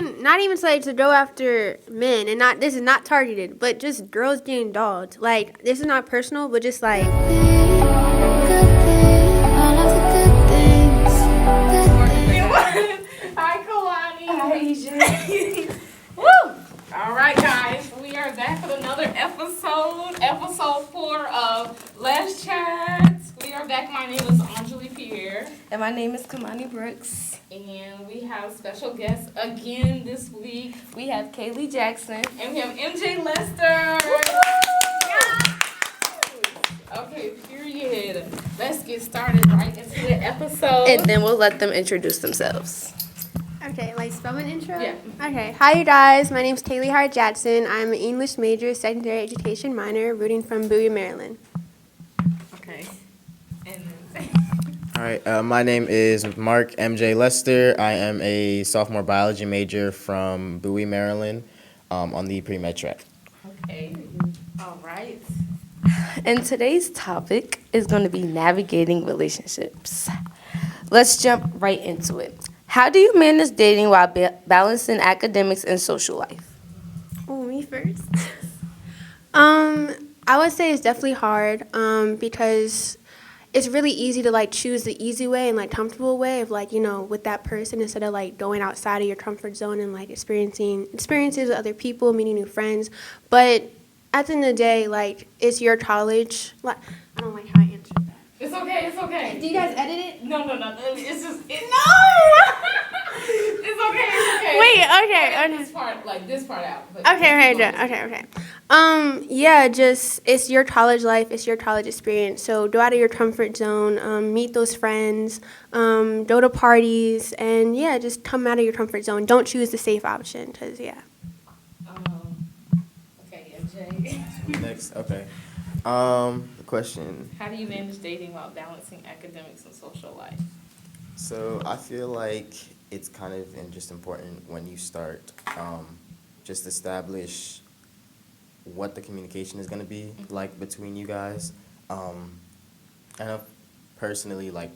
Not even like to go after men, and not this is not targeted, but just girls getting dogged. Like this is not personal, but just like Hi, Kalani. Hi, EJ. Woo! All right, guys, we are back with another episode 4 of Let's Chat. We are back. My name is Enjoli Pierre. And my name is Kamani Brooks. And we have special guests again this week. We have Kaley Jackson. And we have MJ Lester. Okay, period. Let's get started right into the episode. And then we'll let them introduce themselves. okay, like spell an intro. Yeah. Okay, hi you guys. My name's Kaley Jackson. I'm an English major, secondary education minor, rooting from Bowie, Maryland. Okay. And All right, my name is Mark MJ Lester. I am a sophomore biology major from Bowie, Maryland, on the pre-med track. okay. All right. And today's topic is going to be navigating relationships. Let's jump right into it. How do you manage dating while balancing academics and social life? Oh, me first. I would say it's definitely hard because it's really easy to like choose the easy way and like comfortable way of like, you know, with that person instead of like going outside of your comfort zone and like experiencing experiences with other people, meeting new friends. But at the end of the day, like it's your college. Like, I don't like how I answered that. It's okay. It's okay. Do you guys edit it? No. It's just no. It's okay. Wait, okay. Edit this part out. But Okay, keep going. okay. Yeah, just it's your college life, it's your college experience. So go out of your comfort zone, meet those friends, go to parties, and yeah, just come out of your comfort zone. Don't choose the safe option, cause yeah. Okay, MJ. Next, okay. The question. How do you manage dating while balancing academics and social life? So I feel like it's kind of just important when you start, just establish what the communication is going to be like between you guys. I know personally, like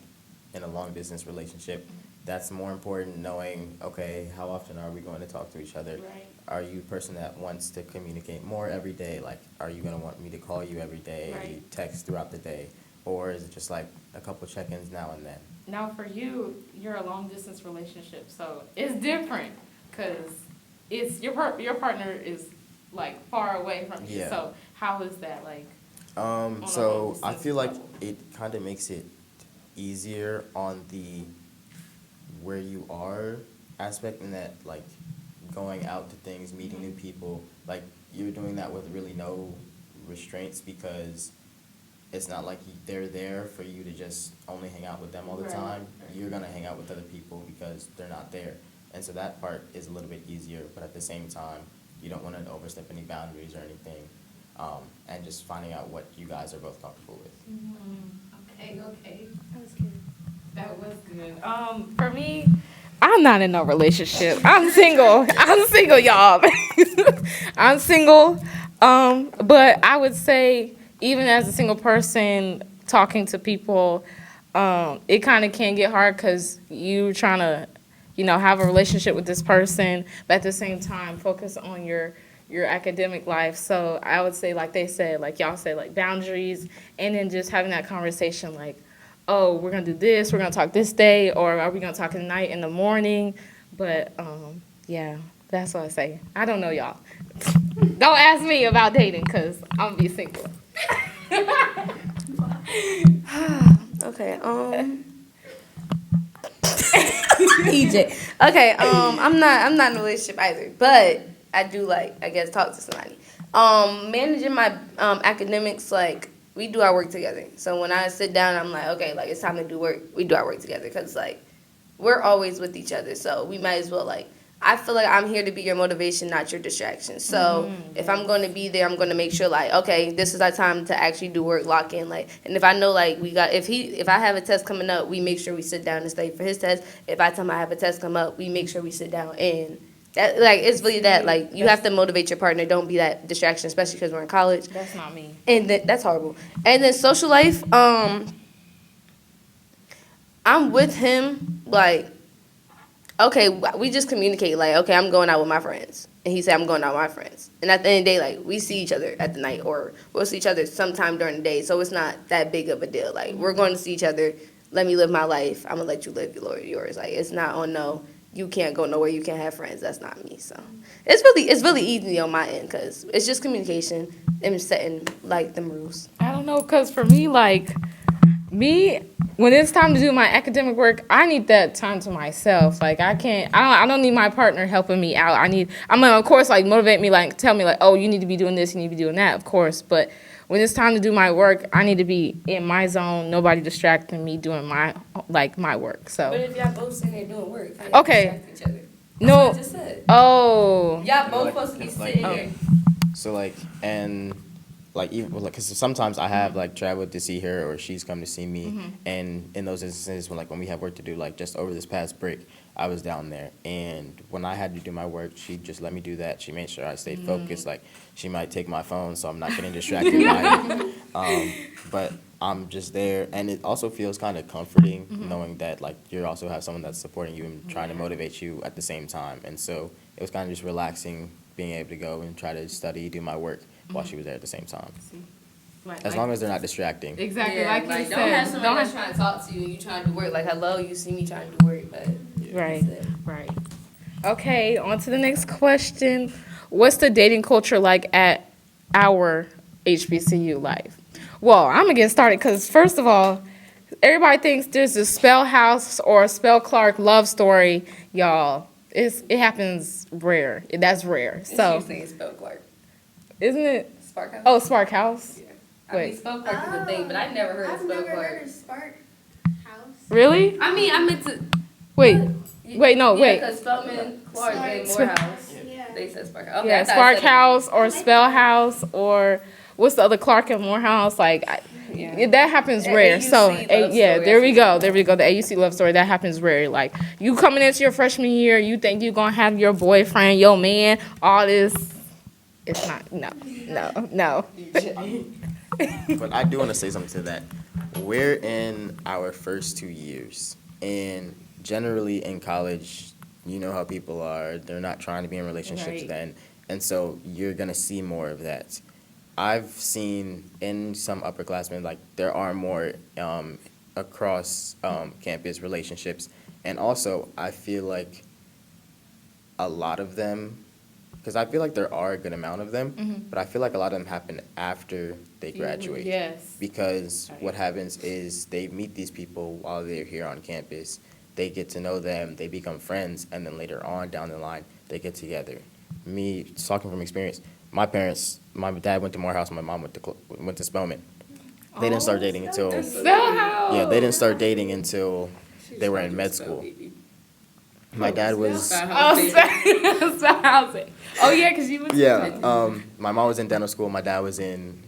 in a long distance relationship, that's more important knowing, okay, how often are we going to talk to each other? Right. Are you a person that wants to communicate more every day? Like, are you going to want me to call you every day, Right. text throughout the day? Or is it just like a couple check-ins now and then? Now for you, you're a long distance relationship, so it's different because it's your partner is like far away from you. Yeah. So how is that like? On a So I long-distance feel like level. it kind of makes it easier on the where you are aspect, in that like going out to things, meeting new people, like you're doing that with really no restraints, because it's not like they're there for you to just only hang out with them all the Right, time. right. You're gonna hang out with other people because they're not there, and so that part is a little bit easier. But at the same time, you don't want to overstep any boundaries or anything, and just finding out what you guys are both comfortable with. Okay. That was good. That was good. For me, I'm not in no relationship. I'm single. Y'all. I'm single. But I would say, even as a single person, talking to people, it kind of can get hard because you trying to, have a relationship with this person, but at the same time focus on your academic life. So I would say, like they said, like y'all said, like boundaries, and then just having that conversation, like, oh, we're gonna do this, we're gonna talk this day, or are we gonna talk at night, in the morning? But yeah, that's what I say. I don't know y'all. Don't ask me about dating, cause I'm gonna be single. Okay, EJ. Okay, I'm not in a relationship either, but I do like, I guess, talk to somebody. Managing my academics, like we do our work together. So when I sit down, I'm like, okay, like it's time to do work. We do our work together because like we're always with each other. So we might as well like. I feel like I'm here to be your motivation, not your distraction. So if I'm going to be there, I'm going to make sure like, okay, this is our time to actually do work, lock in. Like, and if I know like if I have a test coming up, we make sure we sit down and study for his test. If I tell him I have a test come up, we make sure we sit down and that like it's really that like you have to motivate your partner. Don't be that distraction, especially because we're in college. That's not me. And that's horrible. And then social life, I'm with him like. okay, we just communicate like, okay, I'm going out with my friends, and he said I'm going out with my friends, and at the end of the day, like we see each other at the night, or we'll see each other sometime during the day, so it's not that big of a deal. Like we're going to see each other. Let me live my life. I'm gonna let you live yours. Like it's not on no. You can't go nowhere. You can't have friends. That's not me. So it's really easy on my end because it's just communication and setting like them rules. I don't know, because for me, like, when it's time to do my academic work, I need that time to myself. Like, I don't need my partner helping me out. I'm gonna, of course, like, motivate me, like, tell me, like, oh, you need to be doing this, you need to be doing that, of course. But when it's time to do my work, I need to be in my zone, nobody distracting me doing my work, so. But if y'all both sitting there doing work, how y'all Okay. distract each other? No. That's what I just said. Oh. Y'all both Like, supposed to be like, sitting there. So like, and like even like, cause sometimes I have like traveled to see her or she's come to see me, and in those instances when we have work to do, like just over this past break, I was down there, and when I had to do my work, she just let me do that. She made sure I stayed focused. Like she might take my phone, so I'm not getting distracted by it. But I'm just there, and it also feels kind of comforting knowing that like you also have someone that's supporting you and trying to motivate you at the same time. And so it was kind of just relaxing being able to go and try to study, do my work while she was there at the same time. As long as they're not distracting. Exactly, Yeah, like you don't said. have somebody that's trying to talk to you and you trying to do work. Like, hello, you see me trying to do work, but Right, that's it. right. Okay, on to the next question. What's the dating culture like at our HBCU life? Well, I'm going to get started because, first of all, everybody thinks there's a Spell House or a Spell Clark love story. Y'all, it happens rare. That's rare. It's So, usually spell Clark. Isn't it? Spark House? Oh, Spark House. Yeah. I Wait. mean, spell Clark is a thing, but I never heard of spell Clark. Spark House. Really? I mean, I meant to. Wait. What? Wait, no, wait. Because Spellman, Clark, and Spark. Morehouse. Yeah. They said Spark House. Okay, Yeah, I thought I Spark said it House or Spell House or what's the other Clark and Morehouse? Like, Yeah. that happens The rare. AUC So, love yeah, story, there we I go. think. There we go. The AUC love story, that happens rare. Like, you coming into your freshman year, you think you're going to have your boyfriend, your man, all this. It's not. No. But I do want to say something to that. We're in our first 2 years, and generally in college, you know how people are. They're not trying to be in relationships Right. then, and so you're gonna see more of that. I've seen in some upperclassmen, like there are more across campus relationships, and also I feel like a lot of them, because I feel like there are a good amount of them, but I feel like a lot of them happen after they graduate. Yes. Because Right. what happens is they meet these people while they're here on campus. They get to know them, they become friends, and then later on down the line, they get together. Me, talking from experience, my dad went to Morehouse, my mom went to Spelman. They didn't start dating until, Spell House. yeah, they didn't start dating until they were in med school. My dad was, Oh, Spell House. Oh, yeah, because you was. yeah, my mom was in dental school, my dad was in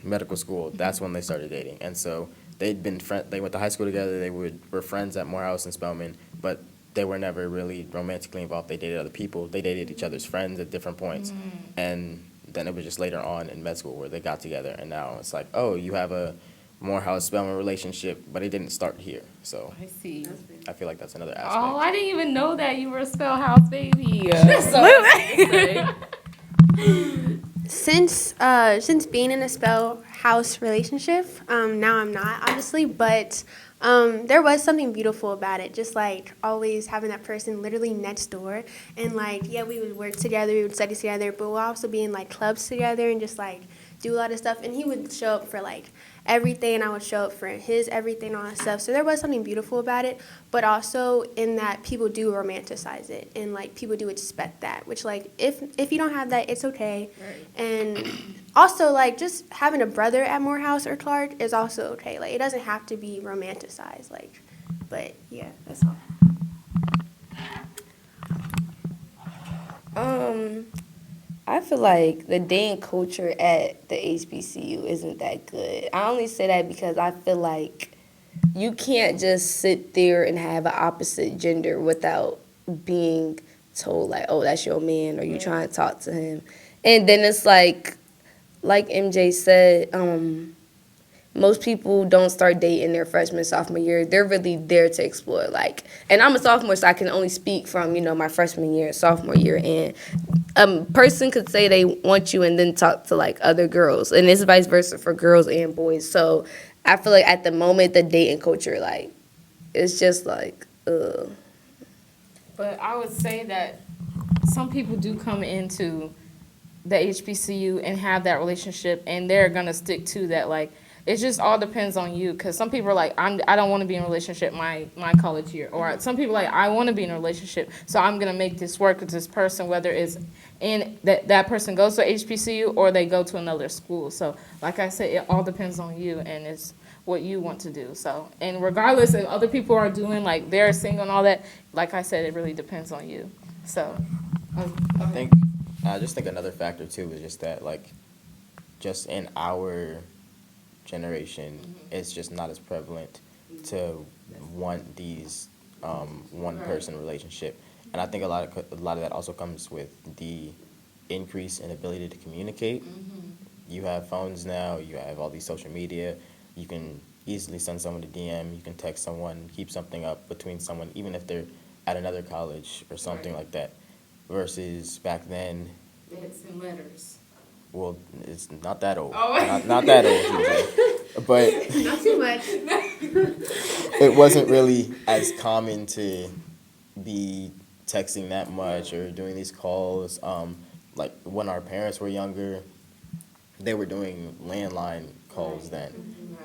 medical school. That's when they started dating. And so they'd been they went to high school together, they were friends at Morehouse and Spelman, but they were never really romantically involved. They dated other people. They dated each other's friends at different points. And then it was just later on in med school where they got together. And now it's like, oh, you have a Morehouse Spelman relationship, but it didn't start here. So I see. I feel like that's another Oh, aspect. I didn't even know that you were a Spell House baby. Since being in a Spell House relationship, now I'm not, obviously, but there was something beautiful about it, just like always having that person literally next door, and like, yeah, we would work together, we would study together, but we'll also be in like clubs together and just like do a lot of stuff, and he would show up for like everything, and I would show up for his everything, all that stuff. So there was something beautiful about it, but also in that people do romanticize it, and like people do expect that, which like if you don't have that, it's okay. Right. And also like just having a brother at Morehouse or Clark is also okay. Like it doesn't have to be romanticized. Like, but yeah, that's all. I feel like the dating culture at the HBCU isn't that good. I only say that because I feel like you can't just sit there and have an opposite gender without being told like, oh, that's your man, or you trying to talk to him. And then it's like MJ said, most people don't start dating their freshman, sophomore year. They're really there to explore. Like, and I'm a sophomore, so I can only speak from, my freshman year, sophomore year. And a person could say they want you and then talk to, like, other girls. And it's vice versa for girls and boys. So I feel like at the moment, the dating culture, like, it's just like, ugh. But I would say that some people do come into the HBCU and have that relationship, and they're gonna stick to that. Like, it just all depends on you, because some people are like, I don't want to be in a relationship my college year, or some people are like, I want to be in a relationship, so I'm gonna make this work with this person, whether it's in that person goes to HBCU or they go to another school. So, like I said, it all depends on you, and it's what you want to do. So, and regardless if other people are doing, like, they're single and all that, like I said, it really depends on you. So, I just think another factor too is just that, like, just in our generation, it's just not as prevalent to want these one-person relationship, and I think a lot of that also comes with the increase in ability to communicate. You have phones now, you have all these social media, you can easily send someone a DM, you can text someone, keep something up between someone, even if they're at another college or something like that, versus back then. they had send letters. Well, it's not that old. Oh. Not that old, usually. But Not too much. it wasn't really as common to be texting that much or doing these calls. Like when our parents were younger, they were doing landline calls then.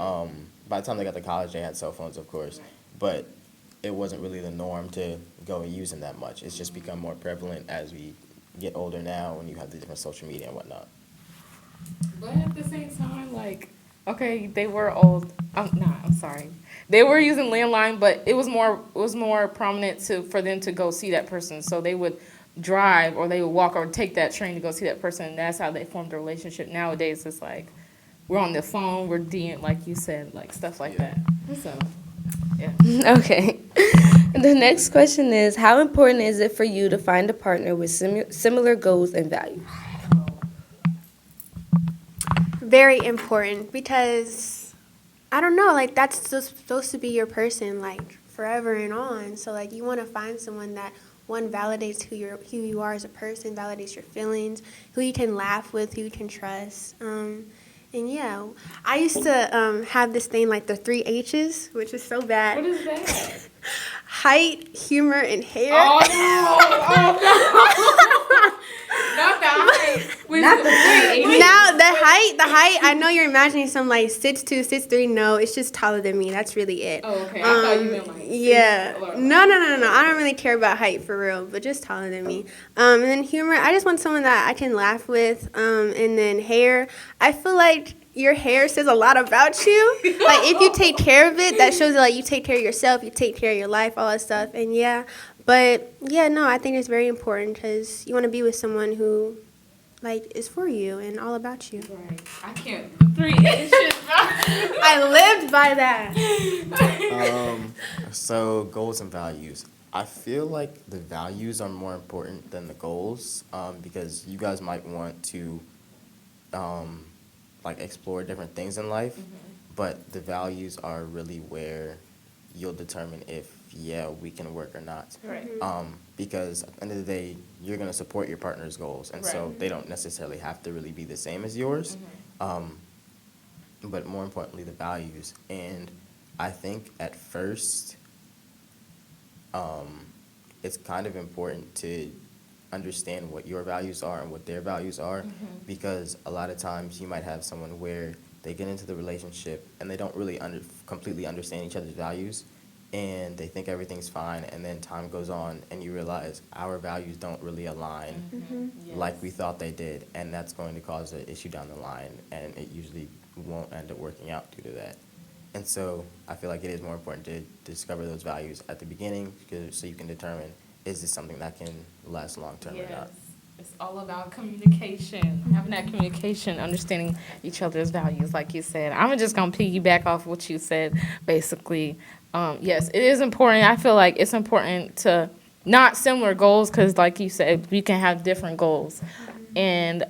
By the time they got to college, they had cell phones, of course, but it wasn't really the norm to go and use them that much. It's just become more prevalent as we get older now, when you have the different social media and whatnot. But at the same time, like, okay, they were old. I'm sorry. They were using landline, but it was more prominent for them to go see that person. So they would drive, or they would walk, or take that train to go see that person, and that's how they formed a relationship. Nowadays, it's like we're on the phone, we're DM, like you said, like stuff like that. So, yeah. Okay. The next question is, how important is it for you to find a partner with similar goals and values? Very important, because I don't know, like, that's just supposed to be your person, like, forever and on. So, like, you want to find someone that, one, validates who you are as a person, validates your feelings, who you can laugh with, who you can trust. And yeah, I used to have this thing, like the 3 H's, which is so bad. What is that? Height, humor, and hair. Oh no! Not the height. Not the height. Now the height. I know you're imagining some like 6'2", 6'3". No, it's just taller than me. That's really it. Oh, okay. I thought you meant like. Yeah. No. I don't really care about height for real, but just taller than me. And then humor. I just want someone that I can laugh with. And then hair. I feel like your hair says a lot about you. Like, if you take care of it, that shows that, like, you take care of yourself, you take care of your life, all that stuff. And yeah, but yeah, no, I think it's very important, because you want to be with someone who, like, is for you and all about you. Right. I can't. The 3 H's. I lived by that. So goals and values. I feel like the values are more important than the goals, because you guys might want to like explore different things in life, but the values are really where you'll determine if we can work or not. Right. Because at the end of the day, you're gonna support your partner's goals, and so they don't necessarily have to really be the same as yours. But more importantly, the values. And I think at first, it's kind of important to understand what your values are and what their values are, because a lot of times you might have someone where they get into the relationship and they don't really completely understand each other's values, and they think everything's fine, and then time goes on and you realize our values don't really align like we thought they did, and that's going to cause an issue down the line, and it usually won't end up working out due to that. And so I feel like it is more important to discover those values at the beginning, so you can determine, is this something that can last long term or not? It's all about communication, having that communication, understanding each other's values, like you said. I'm just going to piggyback off what you said, basically. Yes, it is important. I feel like it's important to not similar goals, because like you said, we can have different goals. And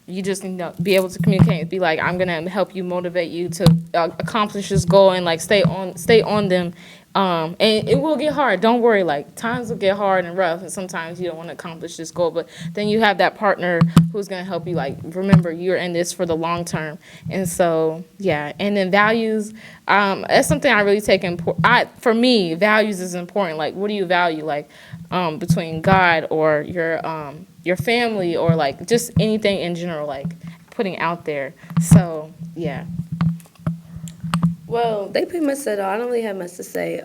you just need to be able to communicate. Be like, I'm gonna help you, motivate you to accomplish this goal, and like stay on them. And it will get hard. Don't worry. Like times will get hard and rough, and sometimes you don't want to accomplish this goal. But then you have that partner who's gonna help you. Like remember, you're in this for the long term. And so yeah. And then values. That's something I really take important. For me, values is important. Like what do you value? Like between God or your family or like just anything in general, like putting out there. So yeah. Well, they pretty much said it all. I don't really have much to say.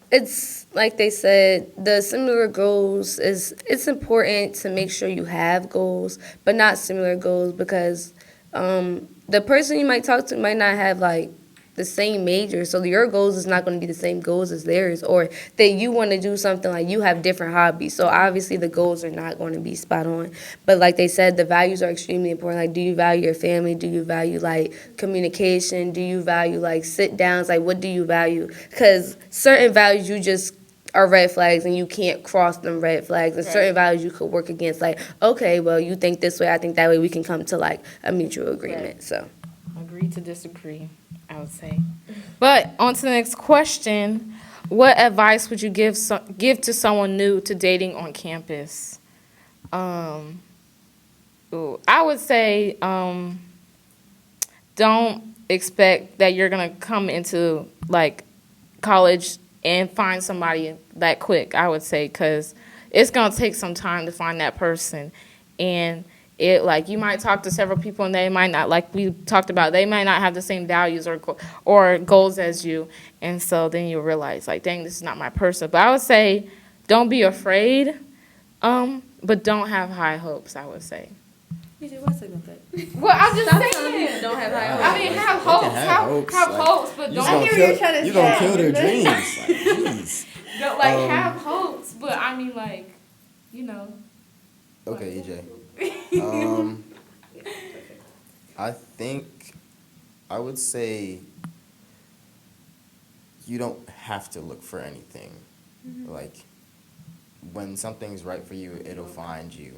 It's like they said, the similar goals it's important to make sure you have goals, but not similar goals because the person you might talk to might not have like the same major, so your goals is not going to be the same goals as theirs, or that you want to do something like you have different hobbies, so obviously the goals are not going to be spot on. But like they said, the values are extremely important. Like, do you value your family? Do you value like communication? Do you value like sit downs? Like, what do you value? Because certain values you just are red flags and you can't cross them red flags, and certain values you could work against. Like, okay, well, you think this way, I think that way, we can come to like a mutual agreement. So Agree to disagree, I would say. But on to the next question. What advice would you give to someone new to dating on campus? I would say don't expect that you're going to come into like college and find somebody that quick, I would say, because it's going to take some time to find that person. And it like you might talk to several people and they might not, like we talked about, they might not have the same values or goals as you, and so then you realize like, dang, this is not my person. But I would say don't be afraid, but don't have high hopes, I would say. what's about that? Well, I'm just saying, Don't have high hopes. I mean, have hopes, have hopes, but don't You gonna kill their dreams. Like, jeez. have hopes, but I mean, like, you know. Okay, EJ. I think I would say you don't have to look for anything. Like when something's right for you, it'll find you.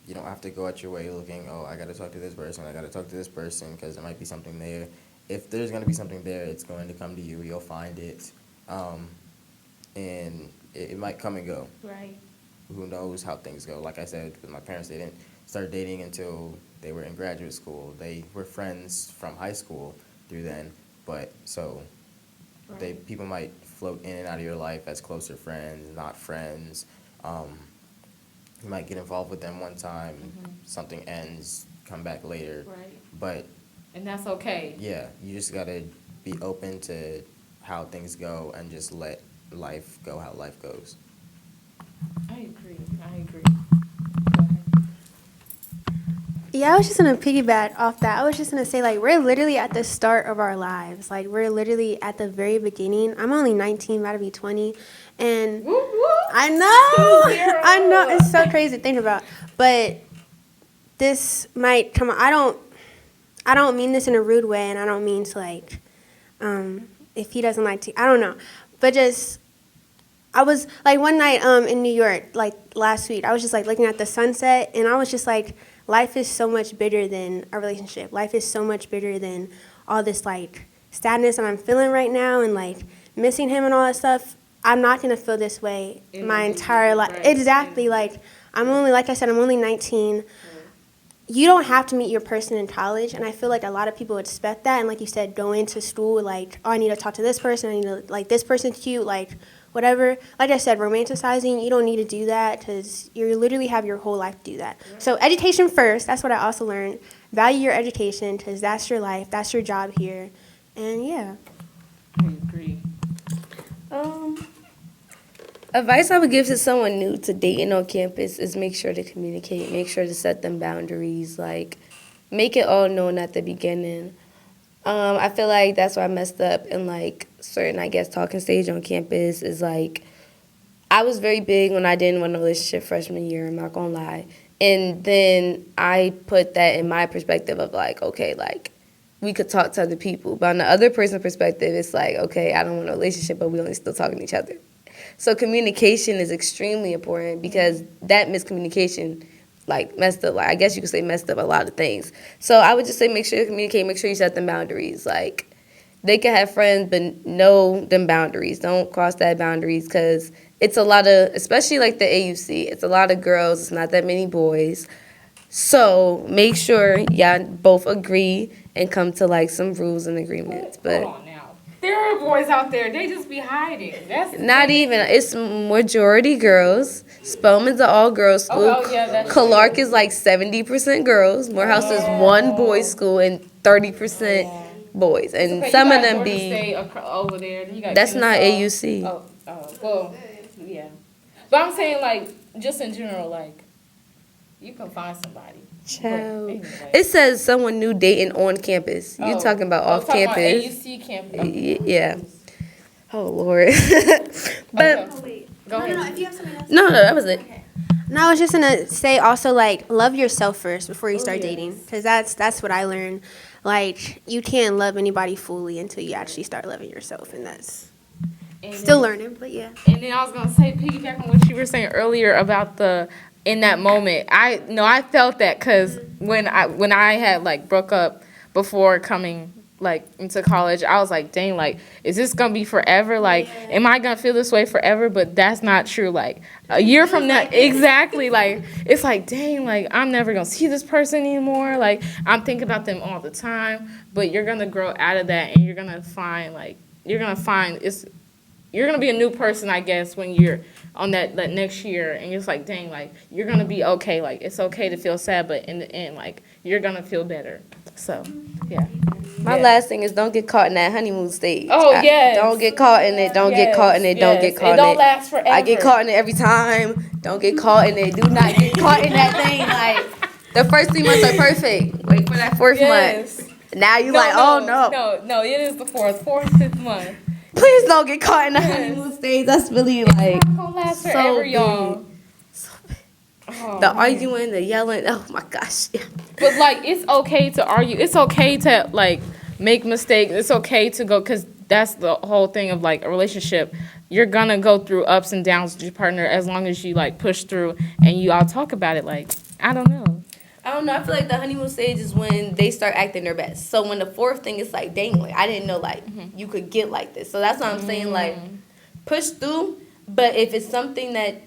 You don't have to go out your way looking, oh, I got to talk to this person, I got to talk to this person, because there might be something there. If there's going to be something there, it's going to come to you. You'll find it. And it might come and go. Right. Who knows how things go. Like I said, with my parents, they didn't start dating until they were in graduate school. They were friends from high school through then. But so people might float in and out of your life as closer friends, not friends. You might get involved with them one time, something ends, come back later. Right. And that's okay. Yeah, you just got to be open to how things go and just let life go how life goes. I agree. Yeah, I was just going to piggyback off that. I was just going to say, like, we're literally at the start of our lives. Like, we're literally at the very beginning. I'm only 19, about to be 20. And I know, it's so crazy to think about. But this might come, I don't mean this in a rude way, and I don't mean to, like, if he doesn't like to, I don't know. But just, I was, like, one night in New York, like, last week, I was just, like, looking at the sunset, and I was just, like, life is so much bigger than a relationship. Life is so much bigger than all this, like, sadness that I'm feeling right now and, like, missing him and all that stuff. I'm not going to feel this way my entire life. Right. Exactly. Like, I'm only 19. Right. You don't have to meet your person in college, and I feel like a lot of people expect that. And like you said, go into school, like, oh, I need to talk to this person. I need to, like, this person's cute, like, whatever. Like I said, romanticizing, you don't need to do that because you literally have your whole life to do that. Right. So education first. That's what I also learned. Value your education because that's your life. That's your job here. And, yeah. I agree. Advice I would give to someone new to dating on campus is make sure to communicate, make sure to set them boundaries, like make it all known at the beginning. I feel like that's why I messed up in like certain, I guess, talking stage on campus is like I was very big when I didn't want a relationship freshman year, I'm not gonna lie. And then I put that in my perspective of like, okay, like we could talk to other people. But on the other person's perspective, it's like, okay, I don't want a relationship, but we only still talking to each other. So communication is extremely important because that miscommunication like messed up. Like I guess you could say messed up a lot of things. So I would just say make sure you communicate. Make sure you set them boundaries. Like they can have friends, but know them boundaries. Don't cross that boundaries because it's a lot of, especially like the AUC. It's a lot of girls. It's not that many boys. So make sure y'all both agree and come to like some rules and agreements. But Hold on now. There are boys out there. They just be hiding. That's not even. It's majority girls. Spelman's an all girls school. Oh, yeah, that's Clark is like 70% girls. Morehouse is one boys school and 30% boys. And okay, some you of got them Georgia be. State over there. You got That's not Kennesaw. AUC. Well, yeah. But I'm saying like just in general, like you can find somebody. Child. But anyway. It says someone new dating on campus. You talking about off talking about campus? AUC campus. Yeah. Oh Lord. But Okay. Oh, wait. Go ahead. No, if you have something else. no, that was it. No, I was just gonna say also like love yourself first before you start yes. dating, because that's what I learned. Like you can't love anybody fully until you actually start loving yourself, and that's And still then- learning. But yeah. And then I was gonna say, piggyback on what you were saying earlier about in that moment. I felt that because when I had like broke up before coming like into college, I was like, dang, like, is this gonna be forever? Like, am I gonna feel this way forever? But that's not true. Like a year from now, exactly. Like it's like, dang, like I'm never gonna see this person anymore. Like I'm thinking about them all the time. But you're gonna grow out of that, and you're gonna find you're gonna be a new person, I guess, when you're on that next year, and you're just like, dang, like you're gonna be okay. Like it's okay to feel sad, but in the end, like you're gonna feel better. So, yeah. My last thing is don't get caught in that honeymoon stage. Oh, yes. Don't get caught in it. Don't get caught in it. Don't get caught in it. It don't last forever. I get caught in it every time. Don't get caught in it. Do not get caught in that thing. Like the first 3 months are perfect. Wait for that fourth month. Now you No, it is the fourth, fifth month. Please don't get caught in the honeymoon stage. That's really like It's not gonna last forever, y'all. Oh, the man. arguing, the yelling. Oh my gosh. Yeah. But like, it's okay to argue. It's okay to like make mistakes. It's okay to go, because that's the whole thing of like a relationship. You're gonna go through ups and downs with your partner as long as you like push through and you all talk about it. Like, I don't know. I don't know. I feel like the honeymoon stage is when they start acting their best. So when the fourth thing is like, dang, like I didn't know like you could get like this. So that's what I'm saying. Like push through, but if it's something that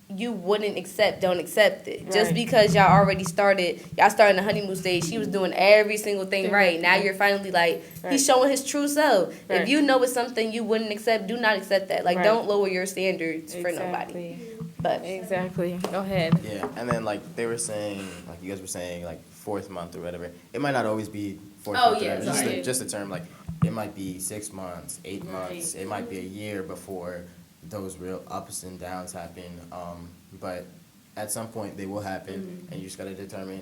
you wouldn't accept, don't accept it. Just Right. because y'all started the honeymoon stage. She was doing every single thing right. Now you're finally like he's showing his true self. Right. If you know it's something you wouldn't accept, do not accept that. Like Right. don't lower your standards for nobody. But Exactly. Go ahead. Yeah, and then like they were saying, like you guys were saying, like fourth month or whatever. It might not always be fourth Oh, month. yeah, or whatever. sorry. Just a term. Like it might be 6 months, 8 months. It might be a year before those real ups and downs happen. But at some point they will happen, and you just gotta determine: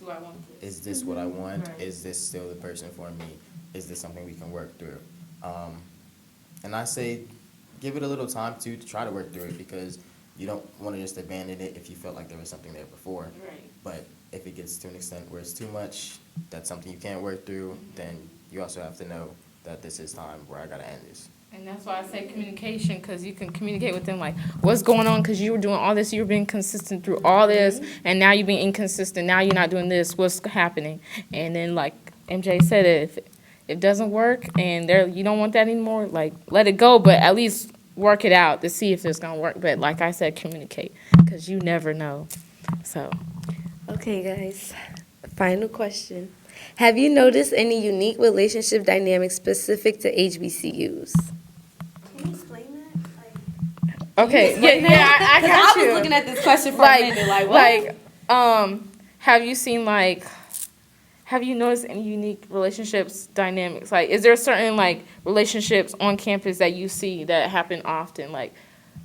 Do I want this? is this what I want? Right. Is this still the person for me? Is this something we can work through? And I say, give it a little time to try to work through it, because you don't want to just abandon it if you felt like there was something there before. Right. But if it gets to an extent where it's too much, that's something you can't work through, then you also have to know that this is time where I gotta end this. And that's why I say communication, because you can communicate with them, like, what's going on, because you were doing all this, you were being consistent through all this, and now you're being inconsistent, now you're not doing this, what's happening? And then, like MJ said, if it doesn't work and you don't want that anymore, like, let it go, but at least work it out to see if it's going to work. But like I said, communicate, because you never know. So. okay, guys. Final question. Have you noticed any unique relationship dynamics specific to HBCUs? Can you explain that? Okay, yeah, I got you. was looking at this question for like, a minute, like, what? have you noticed any unique relationships dynamics? Like, is there certain like relationships on campus that you see that happen often? Like,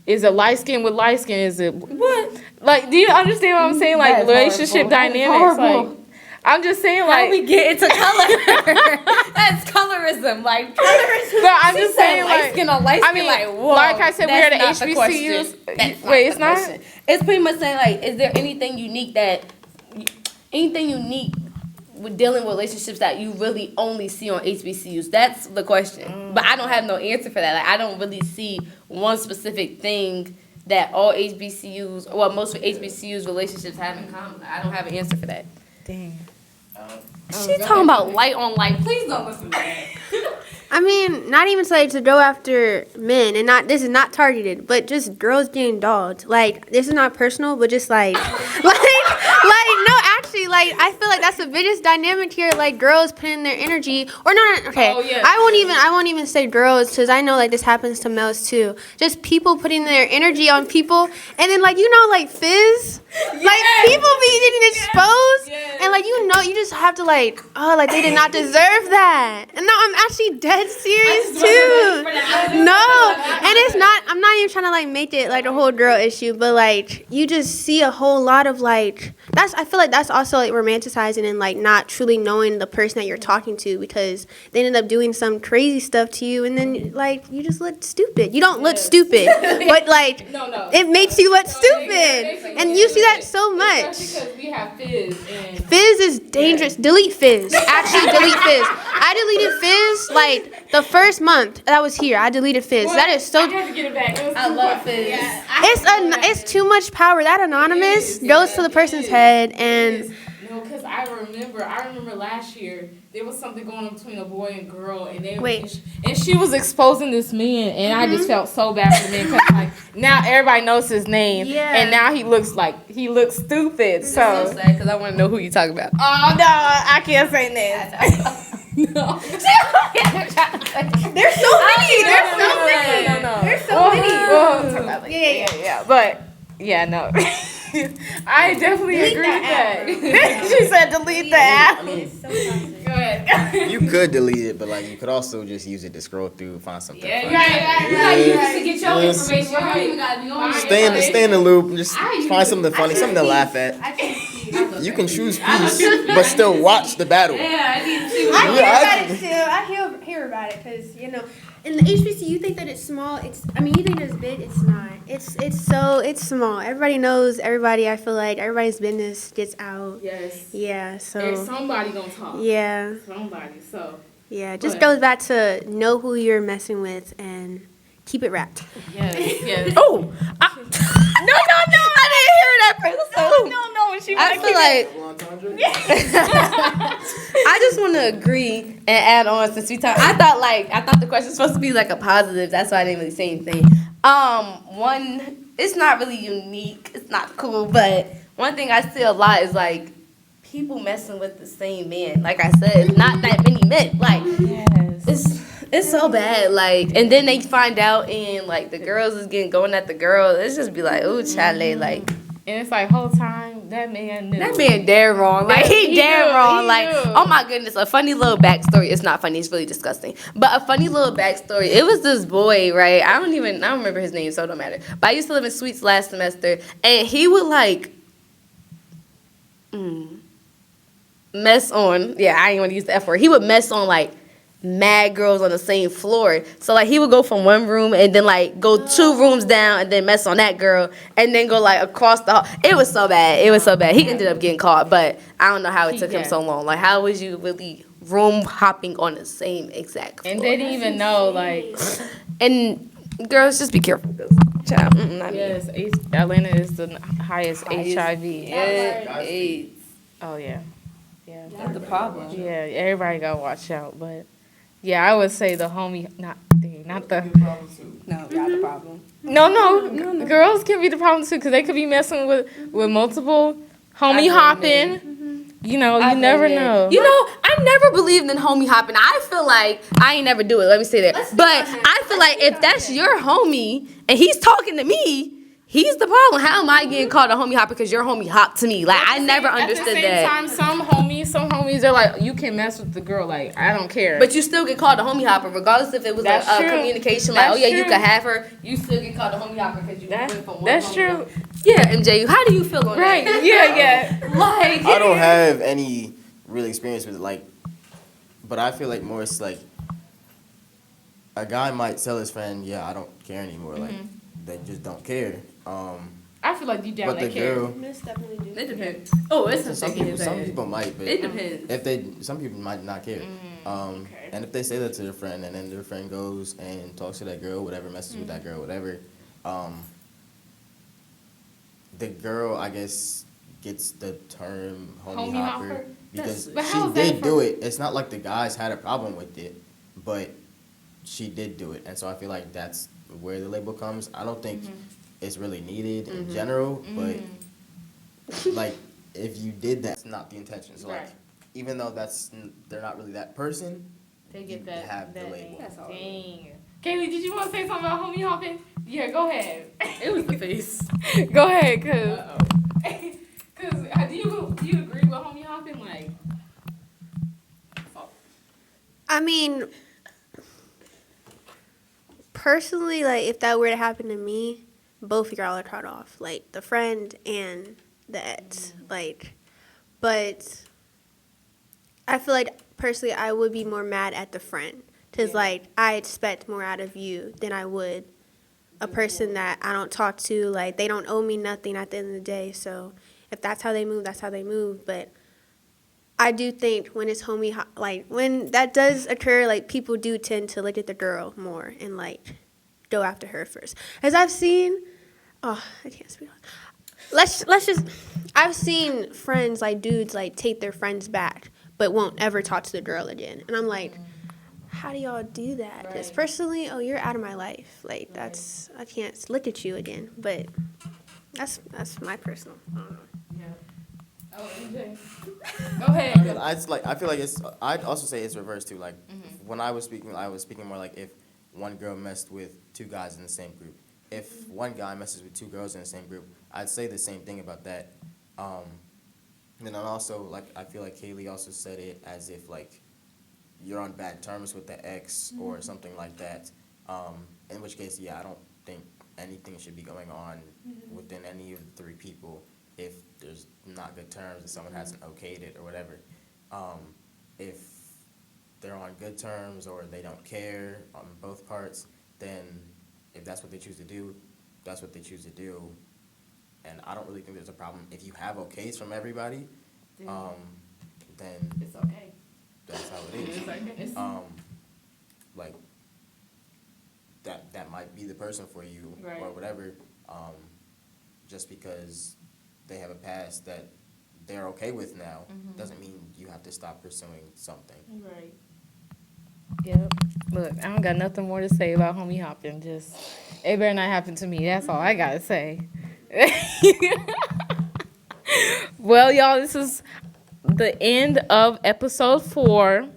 is it light skin with light skin? Is it What? like? Do you understand what I'm saying? Like That is relationship horrible. That is dynamics. horrible. Like, I'm just saying How like. we get into color? That's colorism. Like, colorism. No, I'm She just said saying, light like, skin on light I skin, mean, like, whoa. like I said, we're that's at the not the HBCUs. question. That's Wait, it's the not? question. It's pretty much saying, like, is there anything unique with dealing with relationships that you really only see on HBCUs? That's the question. But I don't have no answer for that. Like, I don't really see one specific thing that all HBCUs, well, most HBCUs relationships have in common. I don't have an answer for that. Dang. She's talking about light on light. Please don't listen to that. I mean, not even to go after men, and this is not targeted, but just girls getting dogged. Like, this is not personal, but just like, no, actually, like, I feel like that's the biggest dynamic here. Like, girls putting their energy, or no, okay, Oh, yeah. I won't even say girls, because I know like this happens to males too. Just people putting their energy on people, and then like like fizz, like people be getting exposed, and like you just have to like, oh, like they did not deserve that. And no, I'm actually dead serious too. No, and it's not. I'm not even trying to like make it like a whole girl issue, but like you just see a whole lot of like I feel like that's also like romanticizing and like not truly knowing the person that you're talking to, because they ended up doing some crazy stuff to you, and then like you just look stupid. You don't look stupid, but like it makes you look stupid, and you see that so much. Especially because we have Fizz and Fizz is dangerous. Delete Fizz. Actually, delete Fizz. I deleted Fizz like the first month that I was here. I deleted Fizz. That is so. I had to get it back. It was I too love fun. Fizz. Yeah, It's too much power. That anonymous goes to the person's head, and no, because I remember last year there was something going on between a boy and girl, and and she was exposing this man, and I just felt so bad for the man, because like now everybody knows his name, and now he looks stupid. So sad because I want to know who you talking about. oh no, I can't say that. No. there's so many. No. There's so many. We'll talk about it later. Yeah. But yeah, no. I definitely agree with that. She said delete the app. I mean, Go ahead. you could delete it, but like you could also just use it to scroll through, find something. Yeah, funny. right. Just to get your Yes. information. You don't even gotta be on Stay in the loop. Just find something funny, something to laugh at. You can choose peace, but still watch the battle. Yeah, I need to see I what hear about it too. I hear about it because in the HBC you think that it's small. You think it's big. It's not. It's small. Everybody knows everybody. I feel like everybody's business gets out. Yes. Yeah. So. There's somebody gonna talk. Yeah. Somebody. So. Yeah. It just But- goes back to know who you're messing with and keep it wrapped. Yes. Oh, No. I didn't hear that first. No. She I feel like I just want to agree and add on since we talked. I thought the question was supposed to be like a positive. That's why I didn't really say anything. One, it's not really unique. It's not cool, but one thing I see a lot is like people messing with the same man. Like I said, it's not that many men. Like it's so bad. Like, and then they find out and like the girls is going at the girl. It's just be like, ooh, chale, like. And it's like whole time that man knew. That man dead wrong. Like he dead knew, wrong. he Like, knew. oh my goodness, a funny little backstory. It's not funny, it's really disgusting. But a funny little backstory. It was this boy, right? I don't remember his name, so it don't matter. But I used to live in Suites last semester, and he would like mess on, I ain't want to use the F word. He would mess on like mad girls on the same floor. So like he would go from one room and then like go 2 rooms down and then mess on that girl and then go like across the hall. It was so bad. He ended up getting caught, but I don't know how it took him so long. Like how was you really room hopping on the same exact floor? And they didn't even know, like. And girls, just be careful. Child, not me. Yes, Atlanta is the highest HIV. AIDS. Oh yeah. That's the problem. Yeah, everybody gotta watch out, but. Yeah, I would say the homie, not the. No, y'all the problem. No. Girls can be the problem too, because they could be messing with multiple homie hopping. You know, you never know. You know, I never believed in homie hopping. I feel like I ain't never do it. Let me say that. But I feel like if that's your homie and he's talking to me, he's the problem. How am I getting called a homie hopper because your homie hopped to me? Like I never understood that. that. At the same time, some homies, they're like, you can mess with the girl. Like I don't care. But you still get called a homie hopper, regardless if it was a communication. Like, That's you true. could have her. You still get called a homie hopper because you went from one. That's homie true. hopper. Yeah, MJ, how do you feel on Right? that? Yeah. Like I don't have any real experience with it, like, but I feel like more it's like a guy might tell his friend, I don't care anymore. Like they just don't care. I feel like deep down But the they care. girl, Definitely do. it depends. Oh, it's some people might, but It depends. some people might not care. And if they say that to their friend, and then their friend goes and talks to that girl, whatever, messes with that girl, whatever, the girl, I guess, gets the term homie Homie hopper hopper? because But she how is that did for- do it. It's not like the guys had a problem with it, but she did do it, and so I feel like that's where the label comes. I don't think it's really needed in general, but like if you did that, it's not the intention. So like, Right. even though they're not really that person, They get you that. have the that label. Dang. Kaylee, did you want to say something about homie hopping? Yeah, go ahead. It was the face. Go ahead, cause do you agree with homie hopping? Like, I mean, personally, like, if that were to happen to me, both of y'all are cut off. Like, the friend and the ex. Like, but I feel like, personally, I would be more mad at the friend. Because, like, I expect more out of you than I would a person that I don't talk to. Like, they don't owe me nothing at the end of the day. So, if that's how they move, that's how they move. But I do think when it's like, when that does occur, like, people do tend to look at the girl more and, like, go after her first. As I've seen, I can't speak. Let's just, I've seen friends, like, dudes, like, take their friends back, but won't ever talk to the girl again. And I'm like, how do y'all do that? Because Right. personally, you're out of my life. Like, I can't look at you again. But that's my personal, I don't know. yeah. Oh, EJ. Go ahead. I feel like I'd also say it's reversed too. Like when I was speaking more like if one girl messed with two guys in the same group. If one guy messes with two girls in the same group, I'd say the same thing about that. And then also, like, I feel like Kaley also said it as if like you're on bad terms with the ex or something like that. In which case, yeah, I don't think anything should be going on within any of the three people if there's not good terms and someone hasn't okayed it or whatever. If they're on good terms or they don't care on both parts, then if that's what they choose to do, that's what they choose to do. And I don't really think there's a problem. If you have okays from everybody, then It's okay. that's how it is. It's okay. Like that might be the person for you Right. or whatever. Just because they have a past that they're okay with now doesn't mean you have to stop pursuing something. Right. Yep. Look, I don't got nothing more to say about homie hopping. Just, it better not happen to me. That's all I gotta say. Well, y'all, this is the end of episode 4.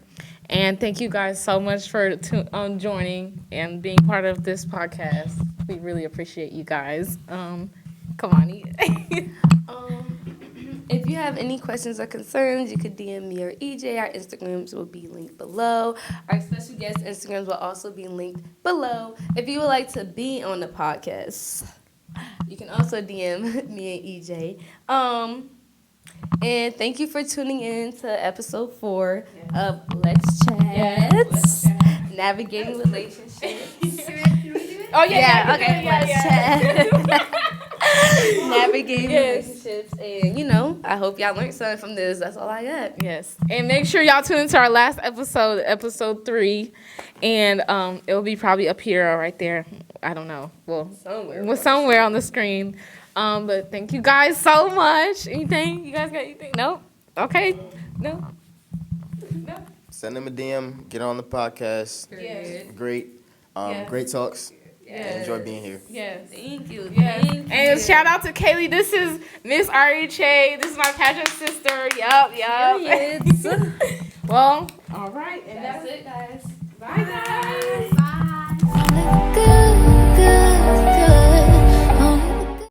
And thank you guys so much for joining and being part of this podcast. We really appreciate you guys. Come on, If you have any questions or concerns, you could DM me or EJ. Our Instagrams will be linked below. Our special guest Instagrams will also be linked below. If you would like to be on the podcast, you can also DM me and EJ. And thank you for tuning in to episode 4 of Let's Chat. Let's Chat. Navigating relationships. Oh, yeah, Okay, let's chat. Navigating relationships. And, I hope y'all learned something from this. That's all I got. Yes. And make sure y'all tune into our last episode, episode 3. And it'll be probably up here or right there. I don't know. Well, somewhere on the screen. But thank you guys so much. Anything? You guys got anything? Nope. Okay. No. Send them a DM. Get on the podcast. Yes. Great. Yes. Great talks. Yes. Enjoy being here. Yes. Thank you. Yes. Thank And you. shout out to Kaley. This is Miss Ariche. This is my pageant sister. Yup. Periods. Well, all right. And That's it, guys. Bye, guys. Bye. All is good.